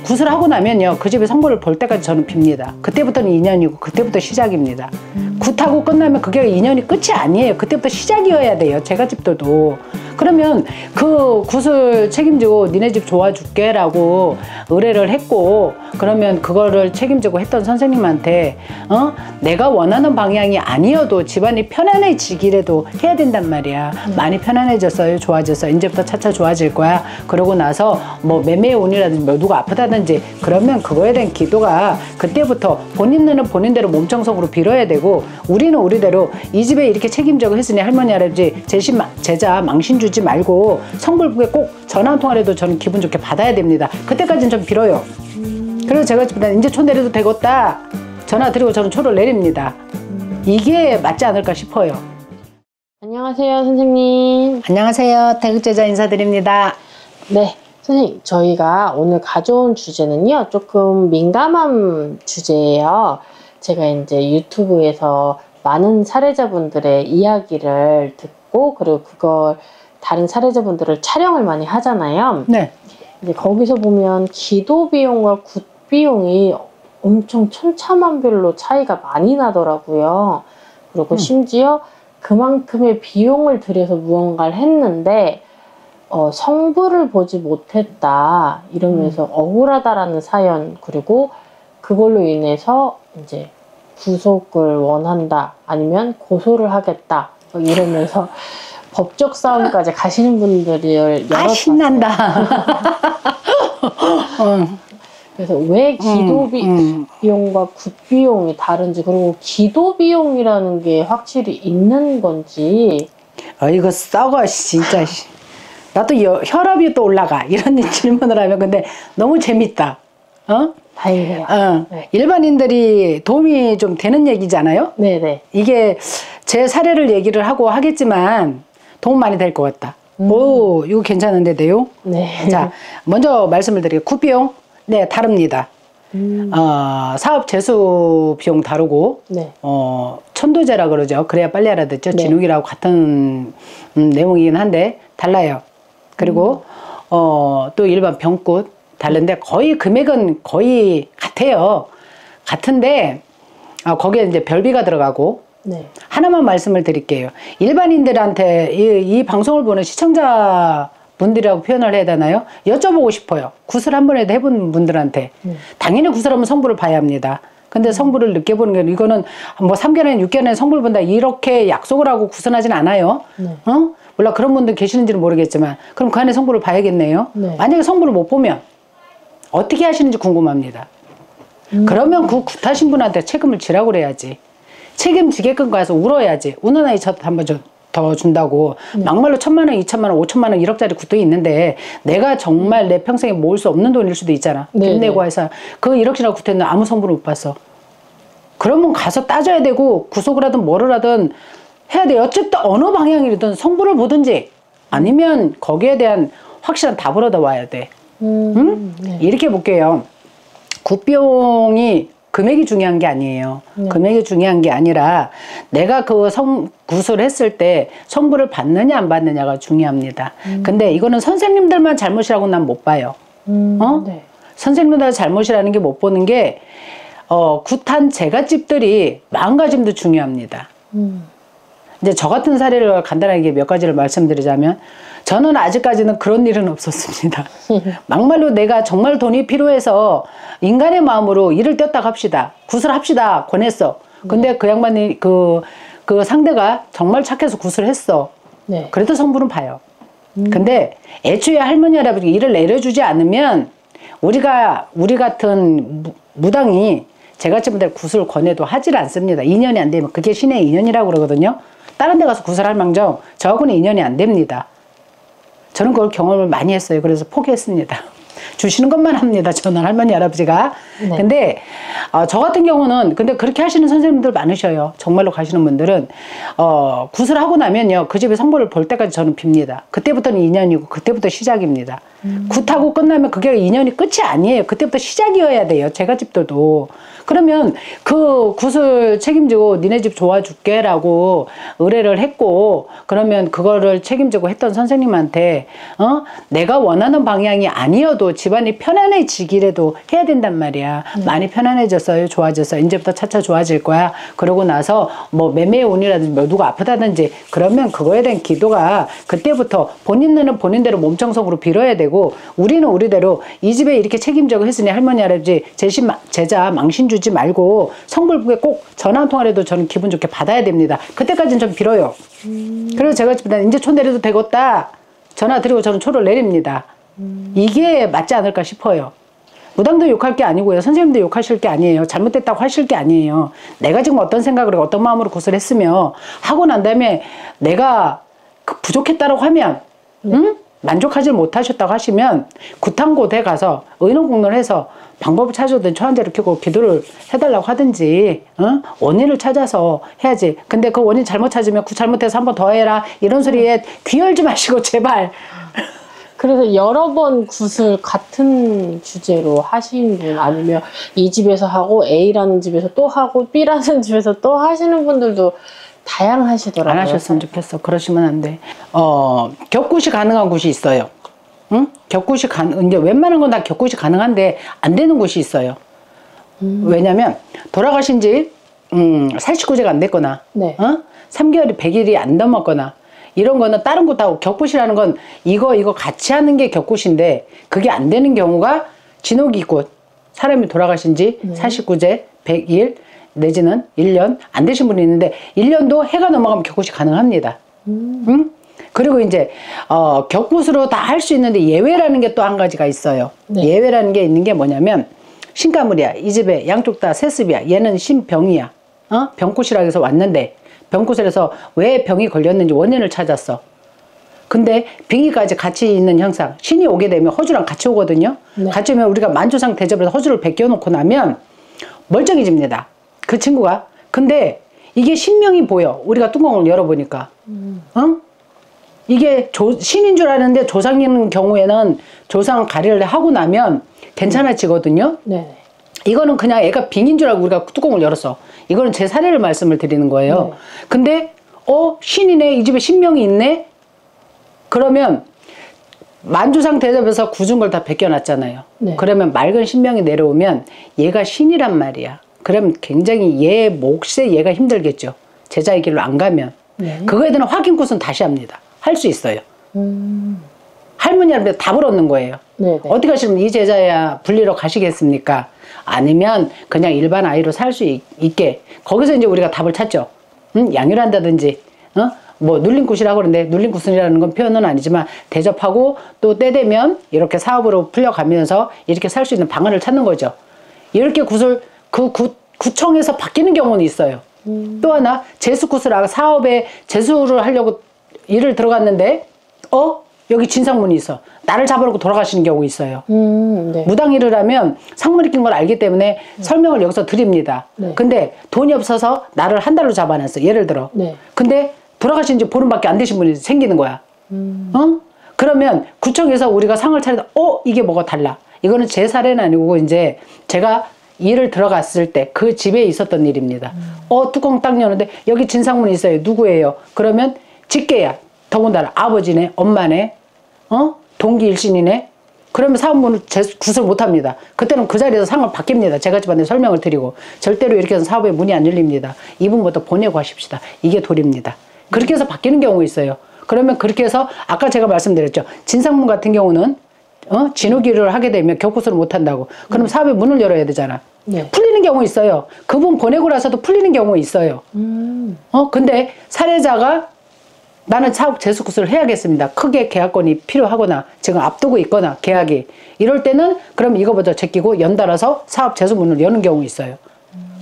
굿을 하고 나면요 그 집에 성부를 볼 때까지 저는 빕니다. 그때부터는 인연이고 그때부터 시작입니다. 굿하고 끝나면 그게 인연이 끝이 아니에요. 그때부터 시작이어야 돼요. 제가 집도도. 그러면 그 굿을 책임지고 니네 집 도와줄게 라고 의뢰를 했고, 그러면 그거를 책임지고 했던 선생님한테 내가 원하는 방향이 아니어도 집안이 편안해지기라도 해야 된단 말이야. 많이 편안해졌어요? 좋아졌어요? 이제부터 차차 좋아질 거야? 그러고 나서 뭐 매매의 운이라든지 뭐 누가 아프다든지 그러면 그거에 대한 기도가 그때부터 본인은 본인대로 몸청성으로 빌어야 되고, 우리는 우리대로 이 집에 이렇게 책임지고 했으니 할머니 할아버지 제자 망신 주지 말고 성불부에 꼭 전화 한 통화라도 저는 기분 좋게 받아야 됩니다. 그때까지는 좀 빌어요. 그래서 제가 이제 초 내려도 되겠다 전화 드리고 저는 초를 내립니다. 이게 맞지 않을까 싶어요. 안녕하세요, 선생님. 안녕하세요. 태극제자 인사드립니다. 네, 선생님, 저희가 오늘 가져온 주제는요, 조금 민감한 주제예요. 제가 이제 유튜브에서 많은 사례자분들의 이야기를 듣고, 그리고 그걸 다른 사례자분들을 촬영을 많이 하잖아요. 네. 이제 거기서 보면 기도 비용과 굿 비용이 엄청 천차만별로 차이가 많이 나더라고요. 그리고 심지어 그만큼의 비용을 들여서 무언가를 했는데 성부를 보지 못했다 이러면서 억울하다라는 사연, 그리고 그걸로 인해서 이제 구속을 원한다 아니면 고소를 하겠다 이러면서 법적 싸움까지 가시는 분들이 여러 신난다. 그래서 왜 기도 비용과 굿 비용이 다른지, 그리고 기도 비용이라는 게 확실히 있는 건지. 이거 썩어 진짜. 나도 혈압이 또 올라가 이런 질문을 하면. 근데 너무 재밌다. 다행이에요. 네. 일반인들이 도움이 좀 되는 얘기잖아요. 네네. 이게 제 사례를 얘기를 하고 하겠지만 도움 많이 될 것 같다. 오, 이거 괜찮은데요? 네. 자, 먼저 말씀을 드릴게요. 굿 비용, 네, 다릅니다. 사업 재수 비용 다르고, 네. 천도제라 그러죠. 그래야 빨리 알아듣죠. 네. 진욱이라고 같은 내용이긴 한데 달라요. 그리고 또 일반 병굿 다른데 거의 금액은 거의 같아요. 같은데 거기에 이제 별비가 들어가고. 네. 하나만 말씀을 드릴게요. 일반인들한테 이 방송을 보는 시청자 분들이라고 표현을 해야 되나요? 여쭤보고 싶어요. 굿을 한 번에도 해본 분들한테. 당연히 굿을 하면 성부를 봐야 합니다. 근데 성부를 늦게 보는 게, 이거는 뭐 3개월에 6개월에 성부를 본다 이렇게 약속을 하고 굿은 하진 않아요. 몰라 그런 분들 계시는지는 모르겠지만, 그럼 그 안에 성부를 봐야겠네요. 네. 만약에 성부를 못 보면 어떻게 하시는지 궁금합니다. 그러면 그 굿하신 분한테 책임을 지라고 그래야지. 책임지게끔 가서 울어야지. 우는 아이 저도 한번 더 준다고. 막말로 1,000만 원, 2,000만 원, 5천만 원 1억짜리 굿도 있는데 내가 정말 내 평생에 모을 수 없는 돈일 수도 있잖아. 빚 내고 해서 그 1억짜리 굿했는데 아무 성부를 못 봤어. 그러면 가서 따져야 되고 구속을 하든 뭐를 하든 해야 돼. 어쨌든 어느 방향이든 성부를 보든지 아니면 거기에 대한 확실한 답을 얻어와야 돼. 응? 네. 이렇게 볼게요. 굿 비용이 금액이 중요한 게 아니에요. 금액이 중요한 게 아니라 내가 그 굿을 했을 때 성부를 받느냐 안 받느냐가 중요합니다. 근데 이거는 선생님들만 잘못이라고 난 못 봐요. 네. 선생님들 잘못이라는 게 못 보는 게 굿한 제갓집들이 마음가짐도 중요합니다. 이제 저 같은 사례를 간단하게 몇 가지를 말씀드리자면, 저는 아직까지는 그런 일은 없었습니다. 막말로 내가 정말 돈이 필요해서 인간의 마음으로 일을 떼었다고 합시다. 굿을 합시다 권했어. 근데 그 양반이 그 상대가 정말 착해서 굿을 했어. 네. 그래도 성부는 봐요. 근데 애초에 할머니 할아버지 일을 내려주지 않으면 우리 같은 무당이 제갓집들 굿을 권해도 하질 않습니다. 인연이 안 되면. 그게 신의 인연이라고 그러거든요. 다른 데 가서 굿을 할 망정 저하고는 인연이 안 됩니다. 저는 그걸 경험을 많이 했어요. 그래서 포기했습니다. 주시는 것만 합니다. 저는 할머니 할아버지가. 네. 근데 저 같은 경우는 근데 그렇게 하시는 선생님들 많으셔요. 정말로 가시는 분들은 굿을 하고 나면요 그 집에 성부를 볼 때까지 저는 빕니다. 그때부터는 인연이고 그때부터 시작입니다. 굿하고 끝나면 그게 인연이 끝이 아니에요. 그때부터 시작이어야 돼요. 제가 집도도. 그러면 그 굿을 책임지고 니네 집 도와줄게 라고 의뢰를 했고, 그러면 그거를 책임지고 했던 선생님한테 내가 원하는 방향이 아니어도 집안이 편안해지기라도 해야 된단 말이야. 많이 편안해졌어요. 좋아졌어. 이제부터 차차 좋아질 거야. 그러고 나서 뭐 매매의 운이라든지 뭐 누가 아프다든지 그러면 그거에 대한 기도가 그때부터 본인은 본인대로 몸청성으로 빌어야 되고, 우리는 우리대로 이 집에 이렇게 책임지고 했으니 할머니 할아버지 제자 망신 주지 말고 성불부에 꼭 전화 한 통화라도 저는 기분 좋게 받아야 됩니다. 그때까지는 좀 빌어요. 그래서 제가 이제 초 내려도 되겠다 전화 드리고 저는 초를 내립니다. 이게 맞지 않을까 싶어요. 무당도 욕할 게 아니고요. 선생님도 욕하실 게 아니에요. 잘못됐다고 하실 게 아니에요. 내가 지금 어떤 생각으로 어떤 마음으로 굿을 했으며 하고 난 다음에 내가 부족했다고 하면 응? 만족하지 못하셨다고 하시면 굿한곳에 가서 의논공론을 해서 방법을 찾아든 초한제를 켜고 기도를 해달라고 하든지 원인을 찾아서 해야지. 근데 그 원인 잘못 찾으면 굿 잘못해서 한 번 더 해라 이런 소리에 귀 열지 마시고 제발. 그래서 여러 번 굿을 같은 주제로 하신 분, 아니면 이 집에서 하고 A라는 집에서 또 하고 B라는 집에서 또 하시는 분들도 다양하시더라고요. 안 하셨으면 좋겠어. 그러시면 안 돼. 격굿이 가능한 곳이 있어요. 응? 격굿이 이제 웬만한 건 다 격굿이 가능한데 안 되는 곳이 있어요. 왜냐면 돌아가신 지 49제가 안 됐거나, 네. 3개월이 100일이 안 넘었거나, 이런 거는 다른 곳하고 격굿이라는 건 이거 같이 하는 게 격굿인데 그게 안 되는 경우가 진호기굿, 사람이 돌아가신 지 49제, 100일 내지는 1년 안 되신 분이 있는데 1년도 해가 넘어가면 격굿이 가능합니다. 응? 그리고 이제 격굿으로 다 할 수 있는데 예외라는 게 또 한 가지가 있어요. 네. 예외라는 게 있는 게 뭐냐면 신가물이야. 이 집에 양쪽 다 세습이야. 얘는 신병이야. 병굿이라고 해서 왔는데 병굿을 해서 왜 병이 걸렸는지 원인을 찾았어. 근데 빙의까지 같이 있는 형상, 신이 오게 되면 허주랑 같이 오거든요. 네. 같이 오면 우리가 만주상 대접을 해서 허주를 벗겨놓고 나면 멀쩡해집니다. 그 친구가. 근데 이게 신명이 보여. 우리가 뚜껑을 열어보니까. 이게 신인 줄 아는데 조상인 경우에는 조상 가리를 하고 나면 괜찮아지거든요. 네. 이거는 그냥 애가 빙인 줄 알고 우리가 뚜껑을 열었어. 이거는 제 사례를 말씀을 드리는 거예요. 네. 근데 신이네. 이 집에 신명이 있네. 그러면 만주상 대접에서 굳은 걸 다 벗겨놨잖아요. 네. 그러면 맑은 신명이 내려오면 얘가 신이란 말이야. 그럼 굉장히 얘 몫에 얘가 힘들겠죠. 제자의 길로 안 가면. 네. 그거에 대한 확인 굿은 다시 합니다. 할 수 있어요. 할머니한테 답을 얻는 거예요. 네네. 어디 가시면 이 제자야 불리러 가시겠습니까? 아니면 그냥 일반 아이로 살 수 있게. 거기서 이제 우리가 답을 찾죠. 양유를 한다든지, 뭐 눌림굿이라고 그러는데 눌림굿이라는 건 표현은 아니지만 대접하고 또 때 되면 이렇게 사업으로 풀려가면서 이렇게 살 수 있는 방안을 찾는 거죠. 이렇게 굿을 구청에서 바뀌는 경우는 있어요. 또 하나 재수굿을 사업에 재수를 하려고 일을 들어갔는데 여기 진상문이 있어. 나를 잡아놓고 돌아가시는 경우 있어요. 네. 무당일을 하면 상문이 낀 걸 알기 때문에 설명을 여기서 드립니다. 네. 근데 돈이 없어서 나를 한 달로 잡아놨어. 예를 들어. 네. 근데 돌아가신 지 보름밖에 안 되신 분이 생기는 거야. 그러면 구청에서 우리가 상을 차려도 이게 뭐가 달라. 이거는 제 사례는 아니고 이제 제가 일을 들어갔을 때 그 집에 있었던 일입니다. 뚜껑 딱 여는데 여기 진상문이 있어요. 누구예요? 그러면 직계야. 더군다나 아버지네, 엄마네, 동기 일신이네. 그러면 사업문을 굿을 못합니다. 그때는 그 자리에서 상을 바뀝니다. 제가 집안에 설명을 드리고 절대로 이렇게 해서 사업에 문이 안 열립니다. 이분부터 보내고 하십시다. 이게 도리입니다. 그렇게 해서 바뀌는 경우 있어요. 그러면 그렇게 해서 아까 제가 말씀드렸죠. 진상문 같은 경우는 진호기를 하게 되면 격굿을 못한다고. 그럼 사업의 문을 열어야 되잖아. 네. 풀리는 경우 있어요. 그분 보내고 나서도 풀리는 경우 있어요. 근데 사례자가 나는 사업 재수굿을 해야겠습니다. 크게 계약권이 필요하거나 지금 앞두고 있거나 계약이 이럴 때는 그럼 이거보다 제끼고 연달아서 사업 재수문을 여는 경우 있어요.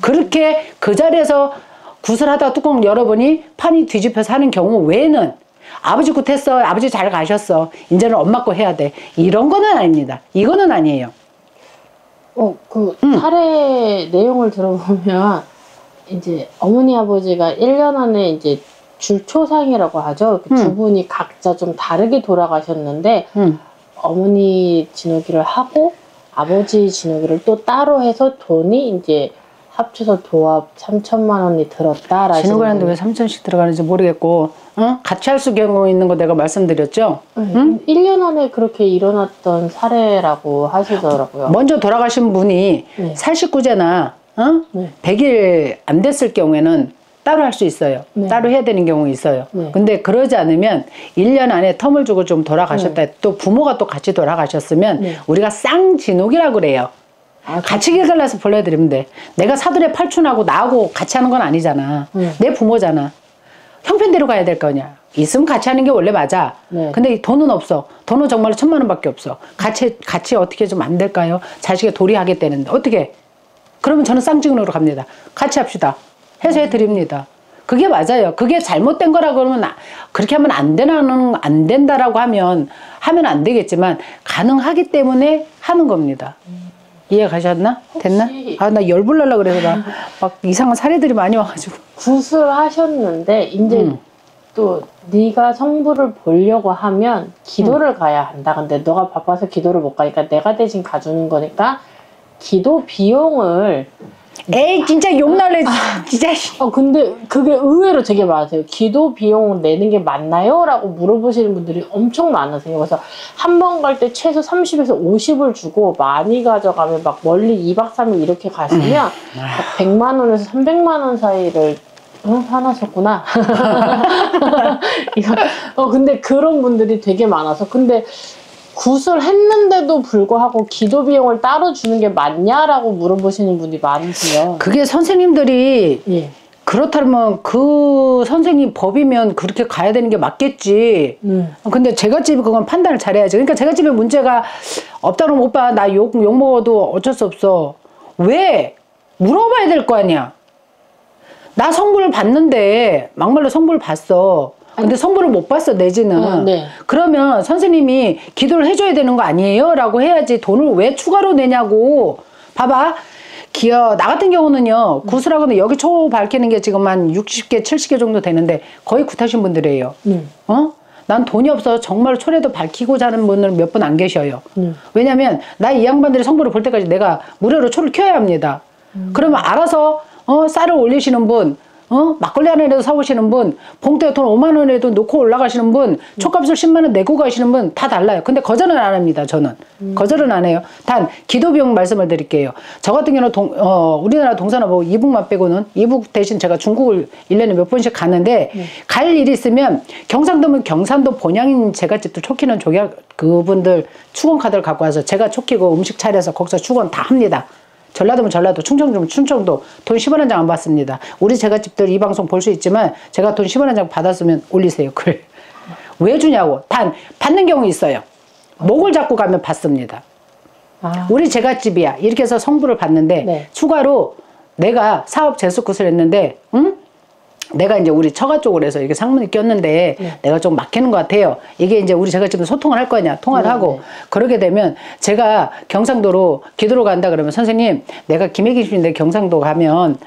그렇게 그 자리에서 굿을 하다가 뚜껑을 열어보니 판이 뒤집혀서 하는 경우 외에는 아버지 굿 했어. 아버지 잘 가셨어. 이제는 엄마 거 해야 돼. 이런 거는 아닙니다. 이거는 아니에요. 사례 내용을 들어보면 이제 어머니 아버지가 1년 안에 이제 줄초상이라고 하죠. 두 분이 각자 좀 다르게 돌아가셨는데 어머니 진호기를 하고 아버지 진호기를 또 따로 해서 돈이 이제 합쳐서 도합 3천만 원이 들었다라는. 진호가 하는데 왜 3천씩 들어가는지 모르겠고, 응? 같이 할 수 경우 있는 거 내가 말씀드렸죠? 응? 1년 안에 그렇게 일어났던 사례라고 하시더라고요. 먼저 돌아가신 분이 네. 49제나, 응? 네. 100일 안 됐을 경우에는 따로 할 수 있어요. 네. 따로 해야 되는 경우 있어요. 네. 근데 그러지 않으면 1년 안에 텀을 주고 좀 돌아가셨다. 또 부모가 또 같이 돌아가셨으면 네. 우리가 쌍진옥이라고 그래요. 같이 길 갈라서 불러드리면 돼. 내가 사돈의 팔촌하고 나하고 같이 하는 건 아니잖아. 내 부모잖아. 형편대로 가야 될 거냐. 있으면 같이 하는 게 원래 맞아. 네. 근데 돈은 없어. 돈은 정말로 1,000만 원밖에 없어. 같이 어떻게 좀 안 될까요? 자식의 도리하겠다는데 어떻게? 그러면 저는 쌍증으로 갑니다. 같이 합시다. 해서 해드립니다. 그게 맞아요. 그게 잘못된 거라고 그러면 그렇게 하면 안 된다라고 하면 안 되겠지만 가능하기 때문에 하는 겁니다. 이해 가셨나? 됐나? 아, 나 열불날라 그래서 나 막 이상한 사례들이 많이 와가지고. 구술하셨는데 이제 또 네가 성부를 보려고 하면 기도를 가야 한다. 근데 너가 바빠서 기도를 못 가니까 내가 대신 가주는 거니까 기도 비용을. 에이 진짜 욕날래 진짜. 근데 그게 의외로 되게 많으세요. 기도 비용 내는 게 맞나요? 라고 물어보시는 분들이 엄청 많으세요. 그래서 한 번 갈 때 최소 30에서 50을 주고 많이 가져가면 막 멀리 2박 3일 이렇게 가시면 막 100만 원에서 300만 원 사이를 화나셨구나. 근데 그런 분들이 되게 많아서. 근데 구술했는데도 불구하고 기도 비용을 따로 주는 게 맞냐라고 물어보시는 분이 많으세요. 그게 선생님들이 예. 그렇다면 그 선생님 법이면 그렇게 가야 되는 게 맞겠지. 근데 제갓집이 그건 판단을 잘해야지. 그러니까 제갓집에 문제가 없다 그러면 오빠 나 욕 먹어도 어쩔 수 없어. 왜? 물어봐야 될 거 아니야. 나 성부를 봤는데 막말로 성부를 봤어. 근데 성부를 못 봤어 내지는. 네. 그러면 선생님이 기도를 해줘야 되는 거 아니에요? 라고 해야지 돈을 왜 추가로 내냐고. 봐봐. 나 같은 경우는요. 구슬하고는 여기 초 밝히는 게 지금 한 60개 70개 정도 되는데 거의 굿하신 분들이에요. 난 돈이 없어서 정말 초래도 밝히고자 하는 분들 몇 분 안 계셔요. 왜냐면 나 이 양반들이 성부를 볼 때까지 내가 무료로 초를 켜야 합니다. 그러면 알아서 쌀을 올리시는 분, 막걸리 하나라도 사오시는 분, 봉투에 돈 5만 원에도 놓고 올라가시는 분, 촉값을 10만 원 내고 가시는 분 다 달라요. 근데 거절은 안 합니다. 저는 거절은 안 해요. 단 기도 비용 말씀을 드릴게요. 저 같은 경우는 우리나라 동서남북 이북만 빼고는 이북 대신 제가 중국을 1년에 몇 번씩 가는데 갈 일이 있으면 경상도면 경상도 본향인 제갓집도 촉키는 그분들 축원 카드를 갖고 와서 제가 촉키고 음식 차려서 거기서 축원 다 합니다. 전라도면 전라도, 충청도면 충청도 돈 10원 한 장 안 받습니다. 우리 제갓집들 이 방송 볼 수 있지만 제가 돈 10원 한 장 받았으면 올리세요. 글. 왜 주냐고. 단 받는 경우 있어요. 목을 잡고 가면 받습니다. 우리 제갓집이야. 이렇게 해서 성부를 받는데 네. 추가로 내가 사업 재수굿을 했는데 내가 이제 우리 처가 쪽으로 해서 이렇게 상문이 꼈는데 내가 좀 막히는 것 같아요. 이게 이제 우리 제갓집은 소통을 할 거냐, 통화를 하고. 그러게 되면 제가 경상도로 기도로 간다 그러면 선생님, 내가 김혜기신인데 경상도 가면,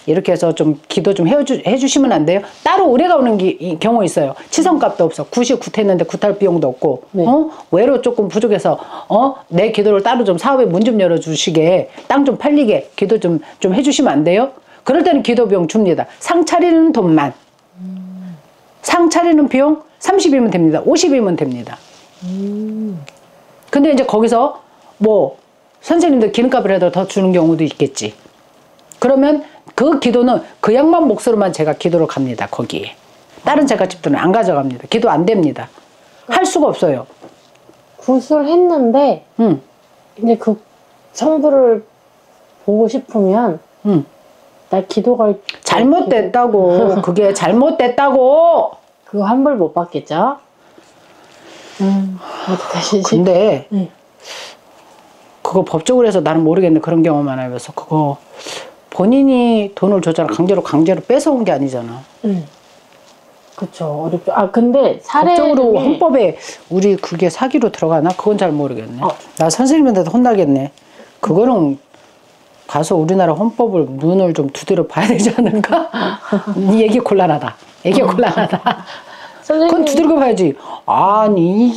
이렇게 해서 좀 기도 좀 해주시면 안 돼요? 따로 의뢰가 오는 경우 있어요. 치성값도 없어. 굿이 굿했는데 굿할 비용도 없고, 외로 조금 부족해서, 내 기도를 따로 좀 사업에 문 좀 열어주시게, 땅 좀 팔리게 기도 좀 해주시면 안 돼요? 그럴 때는 기도 비용 줍니다. 상 차리는 돈만. 상 차리는 비용 30이면 됩니다. 50이면 됩니다. 근데 이제 거기서 뭐 선생님들 기름값을 해도 더 주는 경우도 있겠지. 그러면 그 기도는 그 양반 몫으로만 제가 기도를 갑니다. 거기에. 다른 제갓집들은 안 가져갑니다. 기도 안 됩니다. 할 수가 없어요. 구술했는데 이제 그 성부를 보고 싶으면 나 기도가 잘못됐다고. 그게 잘못됐다고. 그거 환불 못 받겠죠? 어떡하시지? 근데 그거 법적으로 해서 나는 모르겠네. 그런 경우만 알면서 그거 본인이 돈을 줬잖아. 강제로 뺏어온 게 아니잖아. 그쵸. 어렵죠. 근데 사례 법적으로 헌법에 우리 그게 사기로 들어가나? 그건 잘 모르겠네. 나 선생님한테도 혼나겠네. 그거는 가서 우리나라 헌법을 눈을 좀 두드려 봐야 되지 않을까? 이 얘기 곤란하다. 얘기 곤란하다. 그건 두들겨 봐야지. 아니,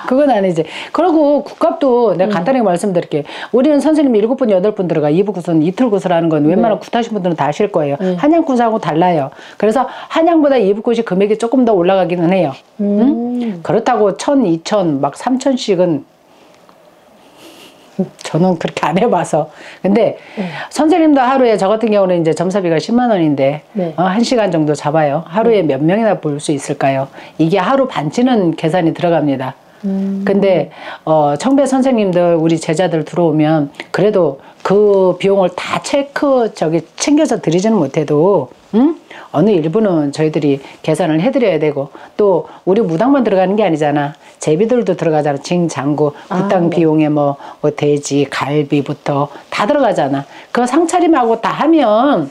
그건 아니지. 그리고 국값도 내가 간단하게 말씀드릴게. 우리는 선생님이 7분, 8분 들어가. 2부 구슬, 이틀 구슬하는 건 웬만한 굿하신 분들은 다 아실 거예요. 한양 굿하고 달라요. 그래서 한양보다 2부 굿이 금액이 조금 더 올라가기는 해요. 응? 그렇다고 1,000, 2,000, 막 3,000씩은 저는 그렇게 안 해봐서. 근데 선생님도 하루에 저 같은 경우는 이제 점사비가 10만 원인데 1시간 정도 잡아요. 하루에 몇 명이나 볼 수 있을까요? 이게 하루 반치는 계산이 들어갑니다. 근데 청배 선생님들 우리 제자들 들어오면 그래도 그 비용을 다 챙겨서 드리지는 못해도 어느 일부는 저희들이 계산을 해드려야 되고 또 우리 무당만 들어가는 게 아니잖아. 제비들도 들어가잖아. 징장구, 부당 비용에 뭐 돼지, 갈비부터 다 들어가잖아. 그 상차림하고 다 하면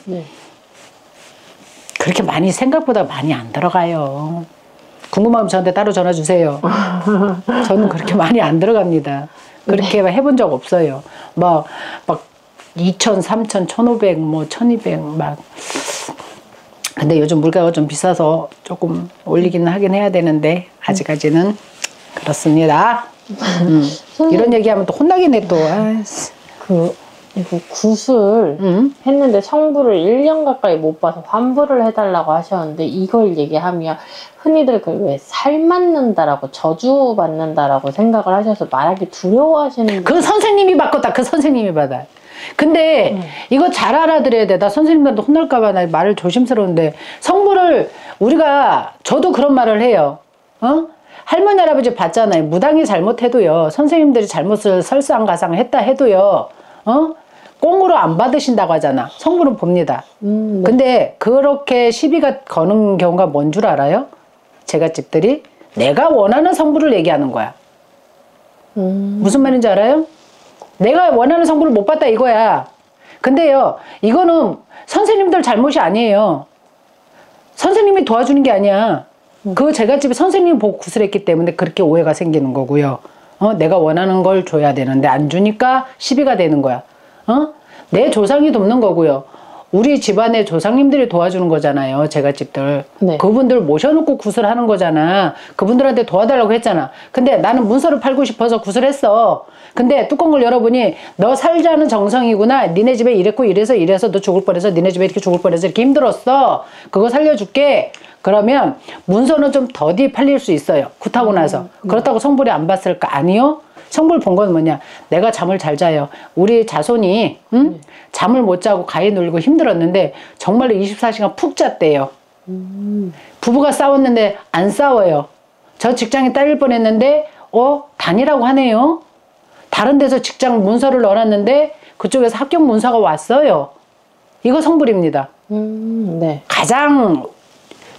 그렇게 많이 생각보다 많이 안 들어가요. 궁금하면 저한테 따로 전화 주세요. 저는 그렇게 많이 안 들어갑니다. 그렇게 해본 적 없어요. 막 2,000, 3,000, 1,500, 뭐 1,200 막. 근데 요즘 물가가 좀 비싸서 조금 올리기는 하긴 해야 되는데 아직까지는 그렇습니다. 이런 얘기하면 또 혼나긴 해 또. 이거 굿을 했는데 성부를 1년 가까이 못 봐서 환불을 해달라고 하셨는데 이걸 얘기하면 흔히들 왜 살 맞는다라고 저주 받는다라고 생각을 하셔서 말하기 두려워하시는 그 선생님이 바꿨다. 그 선생님이 받아. 근데 이거 잘 알아들어야 돼. 나 선생님들한테 혼날까봐 나 말을 조심스러운데 성부를 저도 그런 말을 해요. 할머니 할아버지 봤잖아요. 무당이 잘못해도요. 선생님들이 잘못을 설상가상 했다 해도요. 꽁으로 안 받으신다고 하잖아. 성부는 봅니다. 근데 그렇게 시비가 거는 경우가 뭔 줄 알아요? 제갓집들이 내가 원하는 성부를 얘기하는 거야. 무슨 말인지 알아요? 내가 원하는 성부를 못 받다 이거야. 근데요, 이거는 선생님들 잘못이 아니에요. 선생님이 도와주는 게 아니야. 그 제갓집에 선생님이 보고 구슬했기 때문에 그렇게 오해가 생기는 거고요. 내가 원하는 걸 줘야 되는데 안 주니까 시비가 되는 거야. 내 조상이 돕는 거고요. 우리 집안의 조상님들이 도와주는 거잖아요. 제갓집들. 네. 그분들 모셔놓고 구슬하는 거잖아. 그분들한테 도와달라고 했잖아. 근데 나는 문서를 팔고 싶어서 구슬했어. 근데 뚜껑을 열어보니 너 살자는 정성이구나. 니네 집에 이랬고 이래서 너 죽을 뻔해서 니네 집에 이렇게 죽을 뻔해서 이렇게 힘들었어. 그거 살려줄게. 그러면 문서는 좀 더디 팔릴 수 있어요. 굿하고 나서. 그렇다고 성불이 안 봤을까? 아니요. 성불 본 건 뭐냐? 내가 잠을 잘 자요. 우리 자손이 잠을 못 자고 가위 눌고 힘들었는데 정말로 24시간 푹 잤대요. 부부가 싸웠는데 안 싸워요. 저 직장에 딸릴 뻔했는데 다니라고 하네요. 다른 데서 직장 문서를 넣어놨는데 그쪽에서 합격 문서가 왔어요. 이거 성불입니다. 네. 가장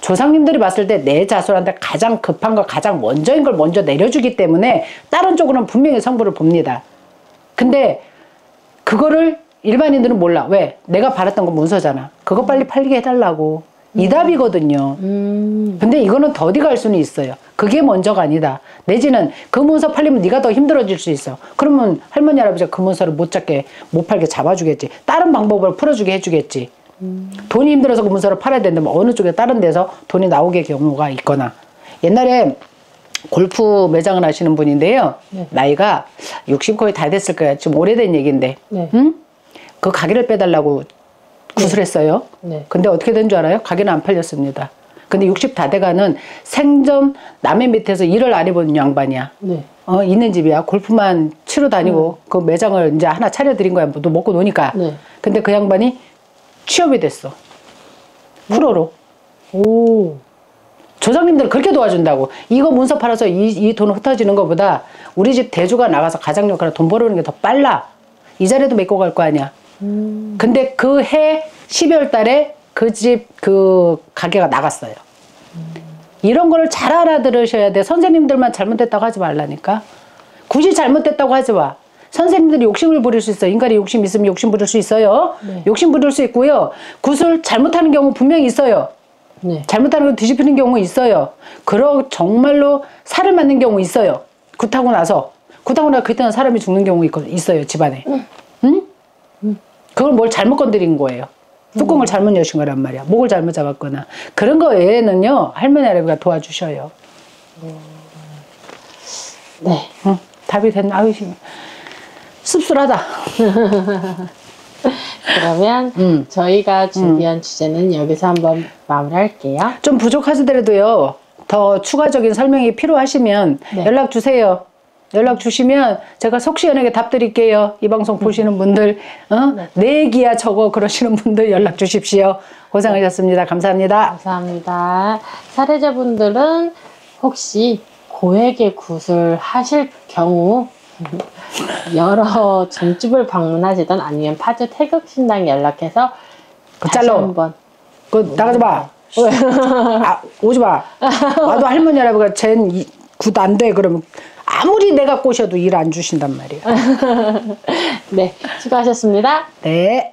조상님들이 봤을 때 내 자손한테 가장 급한 거 가장 먼저인 걸 먼저 내려주기 때문에 다른 쪽으로는 분명히 성부를 봅니다. 근데 그거를 일반인들은 몰라. 왜? 내가 바랐던 건 문서잖아. 그거 빨리 팔리게 해달라고. 이 답이거든요. 근데 이거는 더디 갈 수는 있어요. 그게 먼저가 아니다. 내지는 그 문서 팔리면 네가 더 힘들어질 수 있어. 그러면 할머니 할아버지가 그 문서를 못 팔게 잡아주겠지. 다른 방법으로 풀어주게 해주겠지. 돈이 힘들어서 그 문서를 팔아야 된다면 어느 쪽에 다른 데서 돈이 나오게 경우가 있거나. 옛날에 골프 매장을 하시는 분인데요. 네. 나이가 60 거의 다 됐을 거야. 좀 오래된 얘기인데. 네. 그 가게를 빼달라고 구슬했어요. 네. 근데 어떻게 된 줄 알아요? 가게는 안 팔렸습니다. 근데 60 다 돼가는 생전 남의 밑에서 일을 안 해본 양반이야. 네. 있는 집이야. 골프만 치러 다니고 그 매장을 이제 하나 차려드린 거야. 또 먹고 노니까. 네. 근데 그 양반이 취업이 됐어. 프로로. 오. 조상님들 그렇게 도와준다고. 이거 문서 팔아서 이 돈 흩어지는 것보다 우리 집 대주가 나가서 가장 역할을 돈 벌어오는 게 더 빨라. 이자리도 메고 갈 거 아니야. 근데 그 해 12월 달에 그 집 그 가게가 나갔어요. 이런 거를 잘 알아들으셔야 돼. 선생님들만 잘못됐다고 하지 말라니까. 굳이 잘못됐다고 하지 마. 선생님들이 욕심을 부릴 수 있어. 인간이 욕심 있으면 욕심 부릴 수 있어요. 네. 욕심 부릴 수 있고요. 굿을 잘못하는 경우 분명히 있어요. 네. 잘못하는 거 뒤집히는 경우 있어요. 정말로 살을 맞는 경우 있어요. 굿하고 나서 그때는 사람이 죽는 경우 있어요. 집안에. 응? 그걸 뭘 잘못 건드린 거예요. 뚜껑을 잘못 여신 거란 말이야. 목을 잘못 잡았거나. 그런 거 외에는요, 할머니 할아버지가 도와주셔요. 네. 응, 답이 됐나? 아유, 씁쓸하다. 그러면 저희가 준비한 주제는 여기서 한번 마무리할게요. 좀 부족하시더라도요, 더 추가적인 설명이 필요하시면 네. 연락 주세요. 연락 주시면 제가 속 시원하게 답 드릴게요. 이 방송 보시는 분들, 내 얘기야 저거 그러시는 분들 연락 주십시오. 고생하셨습니다. 감사합니다. 감사합니다. 사례자분들은 혹시 고액의 굿을 하실 경우 여러 점집을 방문하시던 아니면 파주 태극신당에 연락해서 다시 잘라. 한번 나가지 마. 아, 오지 마. 와도 할머니 할아버지가 굿 안 돼. 그러면 아무리 내가 꼬셔도 일 안 주신단 말이에요. 네, 수고하셨습니다. 네.